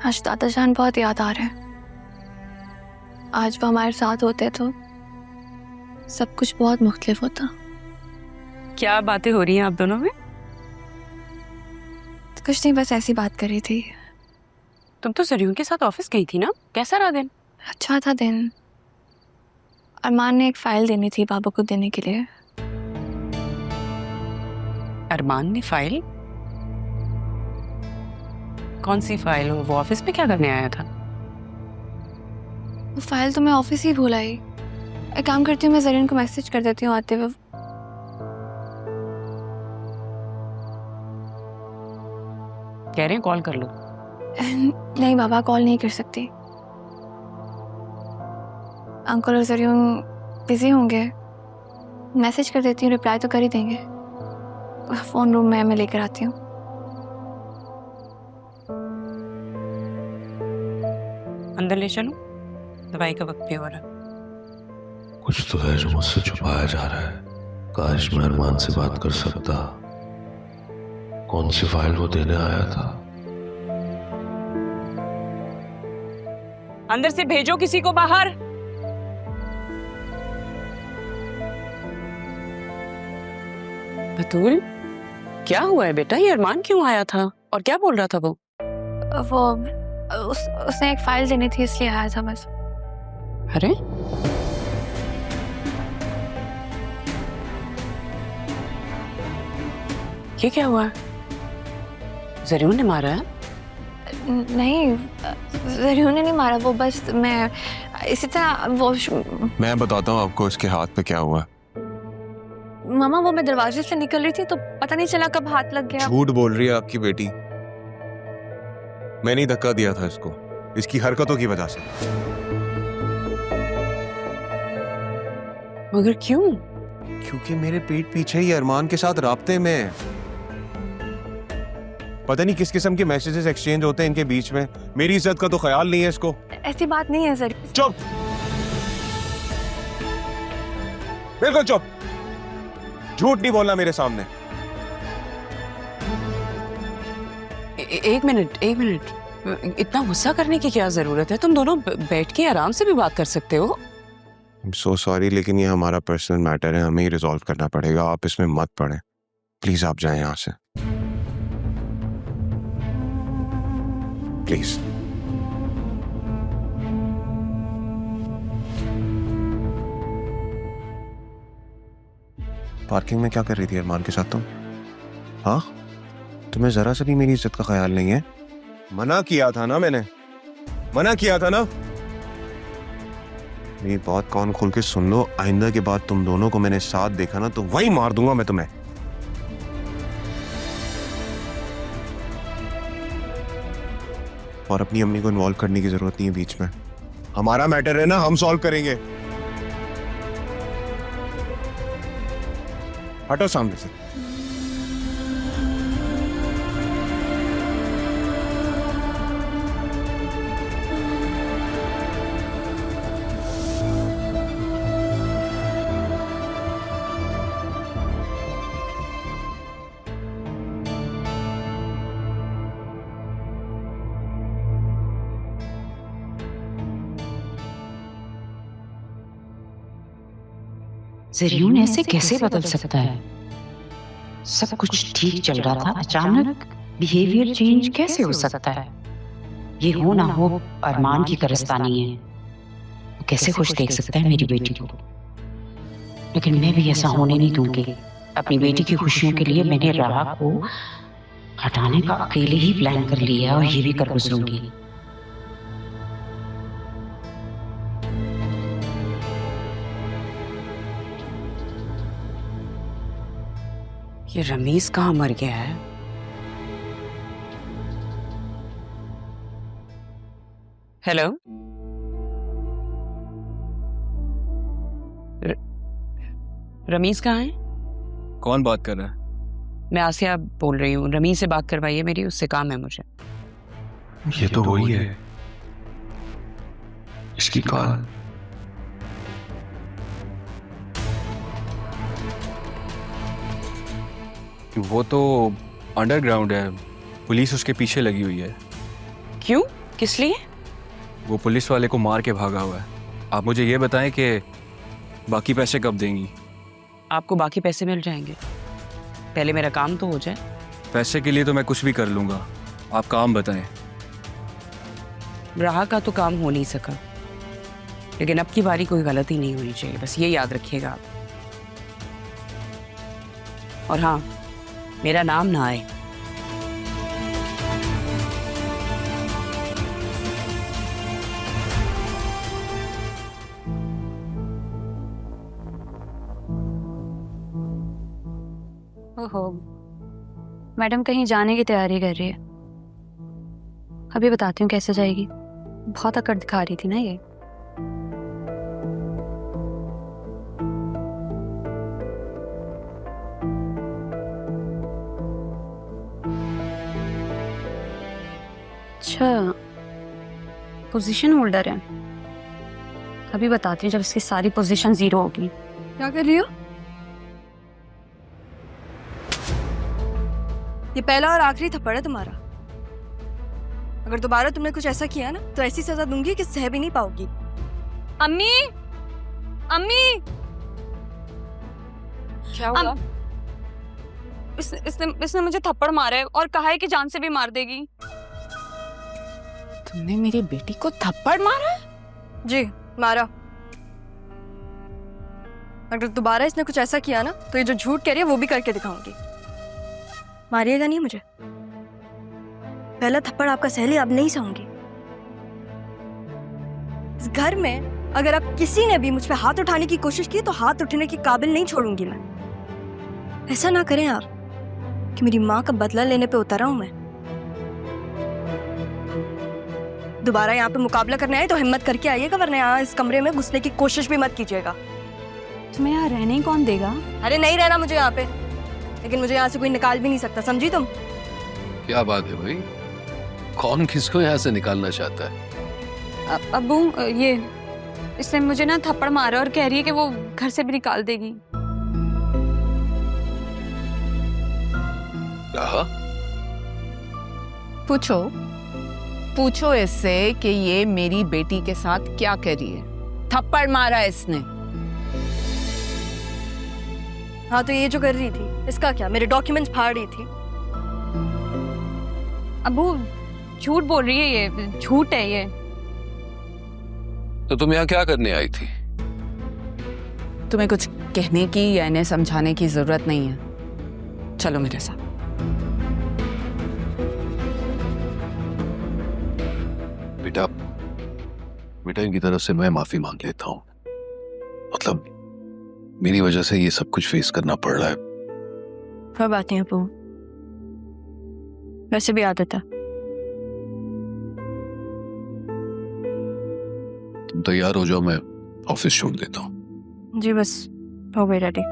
आज दादा जान बहुत याद आ रहे हैं। आज वो हमारे साथ होते तो सब कुछ बहुत मुख्तलिफ होता। क्या बातें हो रही हैं आप दोनों में? कुछ नहीं, बस ऐसी बात कर रही थी। तुम तो सरयू के साथ ऑफिस गई थी ना, कैसा रहा दिन? अच्छा था दिन। अरमान ने एक फाइल देनी थी बाबू को देने के लिए। अरमान ने फाइल? कौन सी फाइल? वो ऑफिस में क्या करने आया था? वो फाइल तो मैं ऑफिस ही भूल आई। एक काम करती हूँ, मैं जरीन को मैसेज कर देती हूँ आते हुए। कह रहे हैं कॉल कर लो। नहीं बाबा, कॉल नहीं कर सकती। अंकल और जरीन बिजी होंगे। मैसेज कर देती हूँ, रिप्लाई तो कर ही देंगे। फोन रूम में मैं लेकर आती हूँ। अंदर ले चलो, दवाई का वक्त भी हो रहा। कुछ तो है जो मुझसे छुपाया जा रहा है। काश मैं अरमान से बात कर सकता। कौन सी फाइल वो देने आया था? अंदर से भेजो किसी को बाहर। बतूल, क्या हुआ है बेटा? ये अरमान क्यों आया था और क्या बोल रहा था वो? उसने एक फाइल देनी थी इसलिए आया था बस। अरे ये क्या हुआ? जरीन ने मारा है? नहीं, जरीन ने नहीं मारा। वो बस मैं इसी तरह वो मैं बताता हूँ आपको इसके हाथ पे क्या हुआ। मामा, वो मैं दरवाजे से निकल रही थी तो पता नहीं चला कब हाथ लग गया। झूठ बोल रही है आपकी बेटी। मैंने ही धक्का दिया था इसको, इसकी हरकतों की वजह से। मगर क्यों? क्योंकि मेरे पीठ पीछे ही अरमान के साथ राब्ते में है। पता नहीं किस किस्म के मैसेजेस एक्सचेंज होते हैं इनके बीच में। मेरी इज्जत का तो ख्याल नहीं है इसको। ऐसी बात नहीं है जरीन। चुप, बिल्कुल चुप। झूठ नहीं बोलना मेरे सामने। एक मिनट। इतना गुस्सा करने की क्या जरूरत है? तुम दोनों बैठ के आराम से भी बात कर सकते हो। आई एम सो सॉरी, लेकिन ये हमारा पर्सनल मैटर है, हमें ही रिजॉल्व करना पड़ेगा। आप इसमें मत पड़े प्लीज। आप जाएं यहाँ से प्लीज। पार्किंग में क्या कर रही थी अरमान के साथ तुम? हाँ, तुम्हें जरा सा भी मेरी इज्जत का ख्याल नहीं है? मना किया था ना मैंने, मना किया था ना। मेरी बात कान खोल के सुन लो। आइंदा के बाद तुम दोनों को मैंने साथ देखा ना तो वही मार दूंगा मैं तुम्हें। और अपनी अम्मी को इन्वॉल्व करने की जरूरत नहीं है बीच में। हमारा मैटर है ना, हम सॉल्व करेंगे। हटो सामने से। ज़रियून ऐसे कैसे बदल सकता है? सब कुछ ठीक चल रहा था, अचानक बिहेवियर चेंज कैसे हो सकता है? ये हो ना हो अरमान की कारस्तानी है। वो कैसे खुश देख सकता है मेरी बेटी को? लेकिन मैं भी ऐसा होने नहीं दूंगी। अपनी बेटी की खुशियों के लिए मैंने राह को हटाने का अकेले ही प्लान कर लिया और ये भी कर गुजरूंगी। ये रमीज कहाँ मर गया है? हेलो, रमीज कहाँ है? कौन बात कर रहा है? मैं आसिया बोल रही हूँ। रमीज से बात करवाइए मेरी, उससे काम है मुझे। ये तो वही है, इसकी कॉल। वो तो अंडरग्राउंड है, पुलिस उसके पीछे लगी हुई है। क्यों? किस लिए? वो पुलिस वाले को मार के भागा हुआ है। आप मुझे ये बताएं कि बाकी पैसे कब देंगी? आपको बाकी पैसे मिल जाएंगे, पहले मेरा काम तो हो जाए। पैसे के लिए तो मैं कुछ भी कर लूँगा, आप काम बताएं। राह का तो काम हो नहीं सका, लेकिन अब की बारी कोई गलती नहीं होनी चाहिए, बस ये याद रखिएगा आप। और हाँ, मेरा नाम ना आए। ओहो, मैडम कहीं जाने की तैयारी कर रही है। अभी बताती हूँ कैसे जाएगी। बहुत अकड़ दिखा रही थी ना ये। अच्छा, पोजीशन होल्डर है। अभी बताती हूँ जब इसकी सारी पोजीशन 0 होगी। क्या कर रही हो? ये पहला और आखिरी थप्पड़ है तुम्हारा। अगर दोबारा तुमने कुछ ऐसा किया ना तो ऐसी सजा दूंगी कि सह भी नहीं पाओगी। अम्मी, अम्मी, क्या हुआ? इसने मुझे थप्पड़ मारा है और कहा है कि जान से भी मार देगी। तुमने मेरी बेटी को थप्पड़ मारा है? जी, मारा। अगर दोबारा इसने कुछ ऐसा किया ना तो ये जो झूठ कह रही है वो भी करके दिखाऊंगी। मारिएगा नहीं मुझे। पहला थप्पड़ आपका सह लिया, अब नहीं सहूंगी। इस घर में अगर आप किसी ने भी मुझ पे हाथ उठाने की कोशिश की तो हाथ उठने के काबिल नहीं छोड़ूंगी मैं। ऐसा ना करें आप कि मेरी माँ का बदला लेने पे उतरा हूं मैं। दोबारा यहाँ पे मुकाबला करने आए तो हिम्मत करके आइएगा, वरना यहाँ इस कमरे में घुसने की कोशिश भी मत कीजिएगा। तुम्हें यहाँ रहने ही कौन देगा? अरे नहीं रहना मुझे यहाँ पे, लेकिन मुझे यहाँ से कोई निकाल भी नहीं सकता, समझी तुम? क्या बात है भाई, कौन किसको यहाँ से निकालना चाहता है? अब्बू, ये इसने मुझे ना थप्पड़ मारा और कह रही है कि वो घर से भी निकाल देगी। कहा? पूछो इससे कि ये मेरी बेटी के साथ क्या कर रही है। थप्पड़ मारा इसने। हाँ तो ये जो कर रही थी इसका क्या? मेरे डॉक्यूमेंट्स फाड़ रही थी। अब्बू झूठ बोल रही है, ये झूठ है ये। तो तुम यहाँ क्या करने आई थी? तुम्हें कुछ कहने की या इन्हें समझाने की जरूरत नहीं है, चलो मेरे साथ। बेटा इनकी तरफ से मैं माफी मांग लेता हूँ। मतलब मेरी वजह से ये सब कुछ फेस करना पड़ रहा है। कोई बात नहीं अब्बू, वैसे भी आदत है। तुम तैयार हो जाओ, मैं ऑफिस छोड़ देता हूँ। जी बस हो गई रेडी।